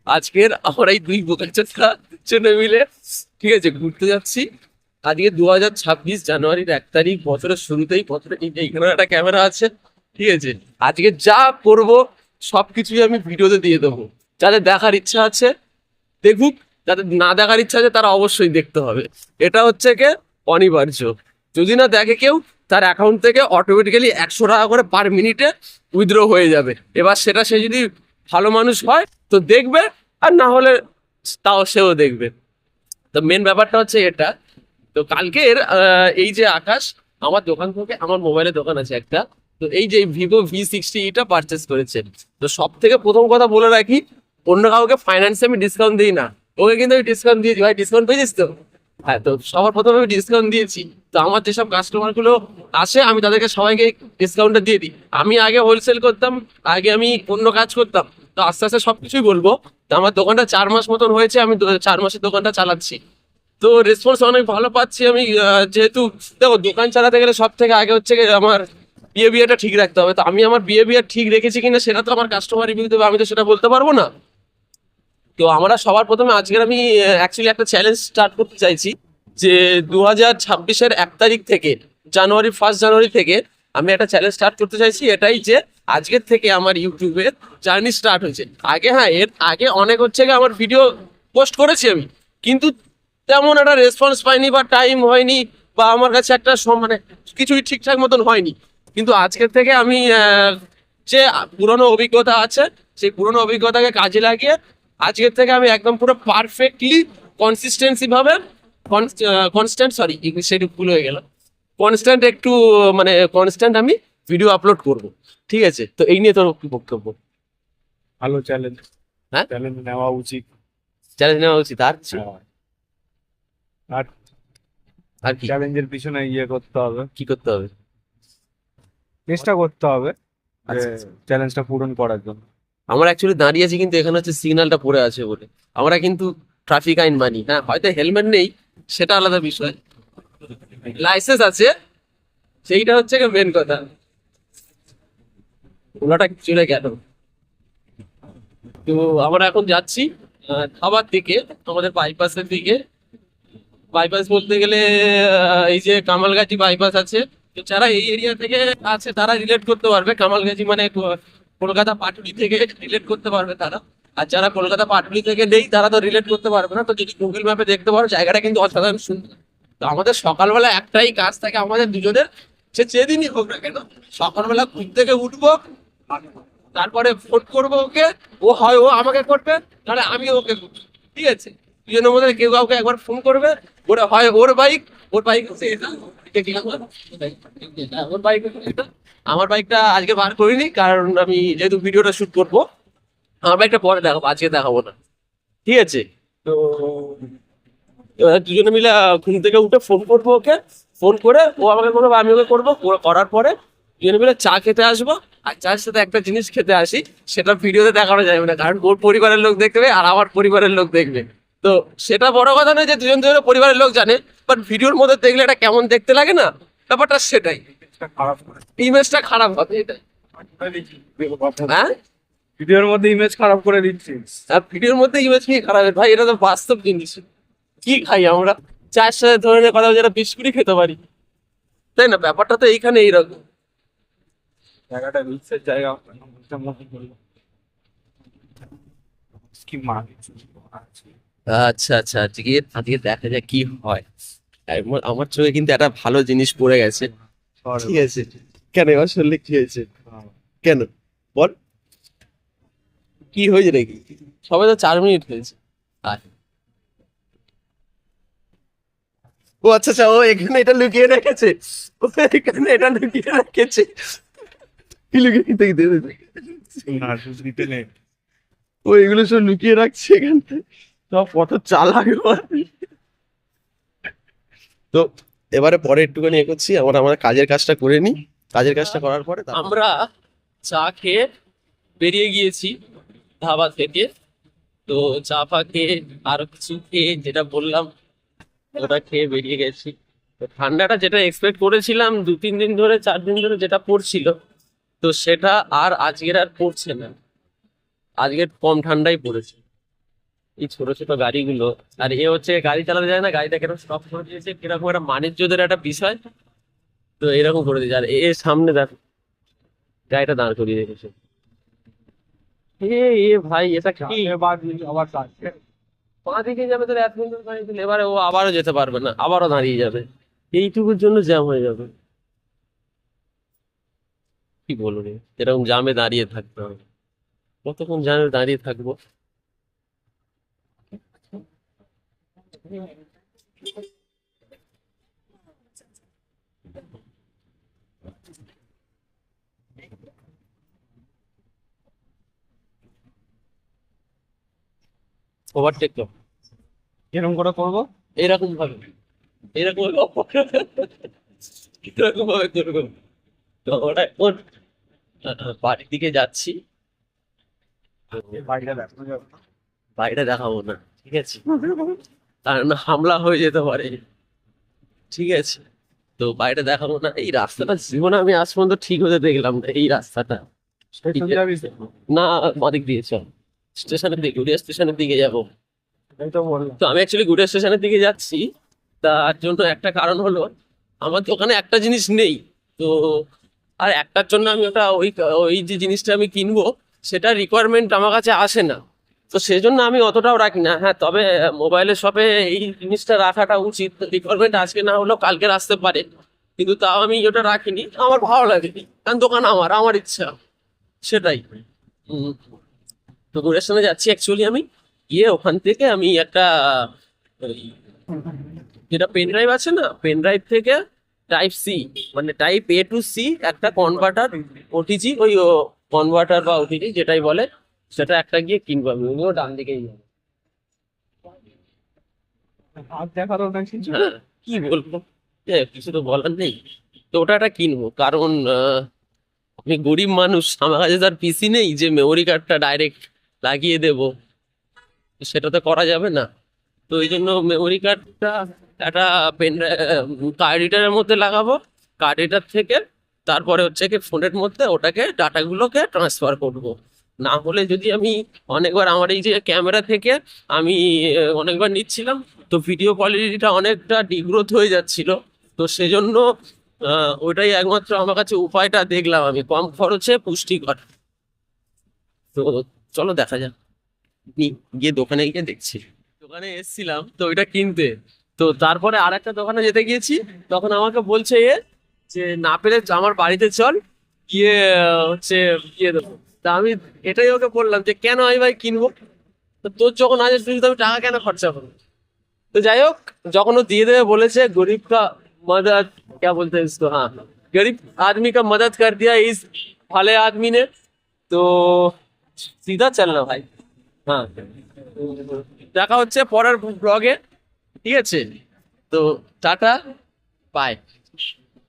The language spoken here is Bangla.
আজকের আমরা এই দুই বোকাচোদা জন্য মিলে ঠিক আছে ঘুরতে যাচ্ছি। আজকে 2026 জানুয়ারির 1 তারিখ, বছরের শুরুতেই। বছরের এইখানে একটা ক্যামেরা আছে, ঠিক আছে। আজকে যা করব সবকিছুই আমি ভিডিওতে দিয়ে দেবো। যাদের দেখার ইচ্ছা আছে দেখুক, যাদের না দেখার ইচ্ছা আছে তারা অবশ্যই দেখতে হবে। এটা হচ্ছে কে অনিবার্য। যদি না দেখে কেউ, তার অ্যাকাউন্ট থেকে অটোমেটিক্যালি 100 টাকা করে পার মিনিটে উইথড্র হয়ে যাবে। এবার সেটা সে যদি ভালো মানুষ হয় তো দেখবে, আর না হলে তাও সেও দেখবে। তো মেন ব্যাপারটা হচ্ছে এটা। তো কালকের এই যে আকাশ আমার দোকান থেকে, আমার মোবাইলের দোকান আছে একটা, তো এই যে Vivo V60 এটা পারচেস করেছেন। তো সব থেকে প্রথম কথা বলে রাখি, অন্য কাউকে ফাইন্যান্সে আমি ডিসকাউন্ট দিই না, ওকে কিন্তু আমি ডিসকাউন্ট দিয়েছি। ভাই ডিসকাউন্ট পেয়েছিস তো? হ্যাঁ, তো সবার প্রথমে আমি ডিসকাউন্ট দিয়েছি। তো আমার যেসব কাস্টমার গুলো আসে আমি তাদেরকে সবাইকে ডিসকাউন্টটা দিয়ে দিই। আমি আগে হোলসেল করতাম, আগে আমি অন্য কাজ করতাম, তো আস্তে আস্তে সবকিছুই বলবো। তো আমার দোকানটা 4 মাস মতন হয়েছে, আমি 4 মাসের দোকানটা চালাচ্ছি। তো রেসপন্স অনেক ভালো পাচ্ছি আমি। যেহেতু দেখো, দোকান চালাতে গেলে সব থেকে আগে হচ্ছে গিয়ে আমার বিহেভিয়ারটা ঠিক রাখতে হবে। তো আমি আমার বিহেভিয়ার ঠিক রেখেছি কিনা সেটা তো আমার কাস্টমার রিভিউ দেবে, আমি তো সেটা বলতে পারবো না। তো আমরা সবার প্রথমে আজকের আমি অ্যাকচুয়ালি একটা চ্যালেঞ্জ স্টার্ট করতে চাইছি, যে 2026-এর 1 তারিখ থেকে, জানুয়ারি থেকে আমি একটা চ্যালেঞ্জ স্টার্ট করতে চাইছি। এটাই যে আজকের থেকে আমার ইউটিউবের জার্নি স্টার্ট হয়েছে। আগে হ্যাঁ, এর আগে অনেক হচ্ছে গিয়ে আমার ভিডিও পোস্ট করেছি আমি, কিন্তু তেমন একটা রেসপন্স পাইনি, বা টাইম হয়নি, বা আমার কাছে একটা মানে কিছুই ঠিকঠাক মতন হয়নি। কিন্তু আজকের থেকে আমি যে পুরনো অভিজ্ঞতা আছে, সেই পুরনো অভিজ্ঞতাকে কাজে লাগিয়ে আজকের থেকে আমি একদম পুরো পারফেক্টলি কনসিস্টেন্সি ভাবে, কনস্ট্যান্ট, সরি ইংলিশে একটু ভুল হয়ে গেল, কনস্ট্যান্ট একটু, মানে কনস্ট্যান্ট আমি ভিডিও আপলোড করব। ঠিক আছে, তো এই নিয়ে তোর কি বক্তব্য? ভালো চ্যালেঞ্জ। হ্যাঁ, চ্যালেঞ্জ নেওয়া উচিত। চ্যালেঞ্জ নেওয়া উচিত। আর কিছু? হ্যাঁ। আর আর কি চ্যালেঞ্জের পিছনে ইয়ে করতে হবে, কি করতে হবে? চেষ্টা করতে হবে যে আচ্ছা, চ্যালেঞ্জটা পূরণ করার জন্য। আমরা অ্যাকচুয়ালি দাঁড়িয়ে আছি, কিন্তু এখানে হচ্ছে সিগন্যালটা পড়ে আছে বলে আমরা কিন্তু ট্রাফিক আইন মানি। হ্যাঁ, হয়তো হেলমেট নেই, সেটা আলাদা বিষয়, লাইসেন্স আছে, সেইটা হচ্ছে মেন কথা। ওনাটা চলে গেল। তো আমরা এখন যাচ্ছি ধাবার দিকে, আমাদের বাইপাসের দিকে। বাইপাস বলতে গেলে এই যে কামালগাছি বাইপাস আছে। তো যারা এই এরিয়া থেকে আছে তারা রিলেট করতে পারবে, কামালগাছি মানে কলকাতা পাটুলি থেকে রিলেট করতে পারবে তারা। আর যারা কলকাতা পাটুলি থেকে নেই তারা তো রিলেট করতে পারবে না। তো যদি গুগল ম্যাপে দেখতে পারো, জায়গাটা কিন্তু অসাধারণ সুন্দর। তো আমাদের সকালবেলা একটাই কাজ থাকে আমাদের দুজনের, সে যেদিনই হোক না কেন, সকালবেলা ঘুম থেকে উঠবো, তারপরে ফোন করবো ওকে, ও হয় ও আমাকে করবে, তাহলে আমি ওকে করবো। ঠিক আছে, দুজনের মধ্যে কেউ কাউকে একবার ফোন করবে। ওরা হয় ওর বাইক হচ্ছে এটা, এটা কি আমার? ওর বাইক হচ্ছে এটা। আমার বাইকটা আজকে বার করিনি, কারণ আমি যেহেতু ভিডিওটা শুট করবো, আমার বাইকটা পরে দেখাবো, আজকে দেখাবো না। ঠিক আছে, তো এবার দুজনে মিলে ঘুম থেকে উঠে ফোন করবো ওকে। ফোন করে ও আমাকে করবো, আমি ওকে করবো। করার পরে দুজনে মিলে চা খেতে আসবো। আর চার সাথে একটা জিনিস খেতে আসি, সেটা ভিডিওতে দেখানো যাবে না, কারণ ওর পরিবারের লোক দেখবে আর আমার পরিবারের লোক দেখবে। তো সেটা বড় কথা নয় যে দুজন দুজনের পরিবারের লোক জানে, বাট ভিডিওর মধ্যে দেখলে এটা কেমন দেখতে লাগে না, ব্যাপারটা সেটাই। খারাপ করে ইমেজটা খারাপ হবে এটাই। হ্যাঁ, ভিডিওর মধ্যে ইমেজ খারাপ করে দিচ্ছিস। আর ভিডিওর মধ্যে ইমেজ কি খারাপ ভাই? এটা তো বাস্তব জিনিস। কি খাই আমরা? চায়ের সাথে ধরনের কথা, যেটা বিস্কুটই খেতে পারি, তাই না? ব্যাপারটা তো এইখানে এইরকম। জায়গাটা রিক্সের জায়গা মনে করলো কি মার। আচ্ছা আচ্ছা, আজকে আজকে দেখা যাক কি হয়। আমার চোখে কিন্তু একটা ভালো জিনিস পড়ে গেছে। ঠিক আছে, কেন এবার শুনলে কি হয়েছে? কেন বল, কি হয়েছে নাকি? সবাই তো 4 মিনিট হয়েছে। আয়। ও আচ্ছা আচ্ছা, ও এখানে এটা লুকিয়ে রেখেছে, ও এখানে এটা লুকিয়ে রেখেছে। কি লুকিয়ে না দিতে নেই। ও এগুলো সব লুকিয়ে রাখছে এখানটায়। সব কত চালাক ও। তো এবারে পরে একটুখানি এগোচ্ছি, আমরা আমাদের কাজের কাজটা করে নিই। কাজের কাজটা করার পরে আমরা চা খেয়ে বেরিয়ে গিয়েছি ধাবা থেকে। তো চা ফা খেয়ে আরো কিছু খেয়ে, যেটা বললাম ওটা খেয়ে বেরিয়ে গেছি। তো ঠান্ডাটা যেটা এক্সপেক্ট করেছিলাম 2-3 দিন ধরে, 4 দিন ধরে যেটা পড়ছিল, তো সেটা আর আজকের আর পড়ছে না। আজকের কম ঠান্ডাই পড়েছে। এই ছোট ছোট গাড়িগুলো। আর এ হচ্ছে গাড়ি চালাতে যায় না, গাড়িটা কেন স্টপ করে দিয়েছে, কিরকম একটা বাণিজ্যদের একটা বিষয়। তো এরকম করে দিয়েছে। আর এর সামনে দেখ গাড়িটা দাঁড় করিয়ে রেখেছে। এ এ ভাই এটা কি এবার আবার কাজ বাঁ দিকে যাবে, তোর 1 মিনিট দাঁড়িয়ে দিলে এবারে ও আবারও যেতে পারবে না, আবারও দাঁড়িয়ে যাবে। এইটুকুর জন্য জ্যাম হয়ে যাবে। কি বলবো রে, এরকম জ্যামে দাঁড়িয়ে থাকতে হবে, কতক্ষণ জ্যামে দাঁড়িয়ে থাকবো। ওভারটেক তো এরকম করে করবো। এরকম ভাবে, এরকম ভাবে এরকম ভাবে করবো। তো ওটা এখন বাড়ির দিকে যাচ্ছি। তো বাড়িটা দেখানো যাবে না। বাইরে দেখাবো না, ঠিক আছে, কারণ হামলা হয়ে যেতে পারে, ঠিক আছে। তো বাইরে দেখাবো না। এই রাস্তাটা জীবনে আমি আজ পর্যন্ত ঠিক হতে দেখলাম না, এই রাস্তাটা। স্টেশন যাবি তো? না, বাদিক দিয়ে চল, স্টেশনের দিকে, গুড়িয়া স্টেশনের দিকে যাবো। এই তো বললাম। তো আমি অ্যাকচুয়ালি গুড়িয়া স্টেশনের দিকে যাচ্ছি। তার জন্য একটা কারণ হলো, আমার দোকানে একটা জিনিস নেই। তো আর একটার জন্য আমি ওটা ওই ওই যে জিনিসটা আমি কিনবো, সেটা রিকোয়ারমেন্ট আমার কাছে আসে না। তো সেজন্য আমি অতটাও রাখি না। হ্যাঁ, তবে মোবাইলের শপে এই জিনিসটা রাখাটা উচিত, রিকোয়ারমেন্ট আজকে না হলেও কালকে আসতে পারে। কিন্তু তাও আমি ওটা রাখিনি, আমার ভালো লাগেনি, কারণ দোকান আমার, আমার ইচ্ছা, সেটাই। উম, তো গুড়ের যাচ্ছি অ্যাকচুয়ালি আমি, গিয়ে ওখান থেকে আমি একটা ওই যেটা পেন ড্রাইভ আছে না, পেন ড্রাইভ থেকে টাইপ সি, মানে টাইপ এ টু সি একটা কনভার্টার, ওটিজি, ওই কনভার্টার বা ওটিজি যেটাই বলে, সেটা একটা গিয়ে কিনবো আমি। উনিও ডান দিকেই যাবে। হাত দেখারও না কিছু। হ্যাঁ, কি বলবো, কিছু তো বলার নেই। তো ওটা একটা কিনবো, কারণ আমি গরিব মানুষ, আমার কাছে তার পিসি নেই যে মেমোরি কার্ডটা ডাইরেক্ট লাগিয়ে দেবো, সেটা তো করা যাবে না। তো এই জন্য মেমোরি কার্ডটা একটা পেন কার্ড রিডারের মধ্যে লাগাবো। কার্ড রিডার থেকে তারপরে হচ্ছে কি ফোনের মধ্যে ওটাকে ডাটাগুলোকে ট্রান্সফার করব। না হলে যদি আমি অনেকবার আমার এই যে ক্যামেরা থেকে আমি অনেকবার নিচ্ছিলাম, তো ভিডিও কোয়ালিটিটা অনেকটা ডিগ্রোথ হয়ে যাচ্ছিল। তো সেজন্য ওইটাই একমাত্র আমার কাছে উপায়টা দেখলাম আমি, কম খরচে পুষ্টিকর। তো চলো দেখা যাক, গিয়ে দোকানে গিয়ে দেখছি। দোকানে এসেছিলাম তো ওইটা কিনতে। তো তারপরে আর একটা দোকানে যেতে গিয়েছি, তখন আমাকে বলছে এ যে না পেলে আমার বাড়িতে চল, গিয়ে হচ্ছে দিয়ে দেবো। তা আমি এটাই ওকে বললাম যে কেন আমি ভাই কিনবো, তো তোর যখন আছে তুই তো আমি টাকা কেন খরচা করবো। তো যাই হোক, যখন ও দিয়ে দেবে বলেছে, গরিব কা मदद क्या बोलते हैं इसको, हाँ, गरीब आदमी का मदद कर दिया इस भले आदमी ने। तो सीधा चलना भाई। হ্যাঁ, দেখা হচ্ছে পরের ব্লগে, ঠিক আছে। তো টাটা, বাই।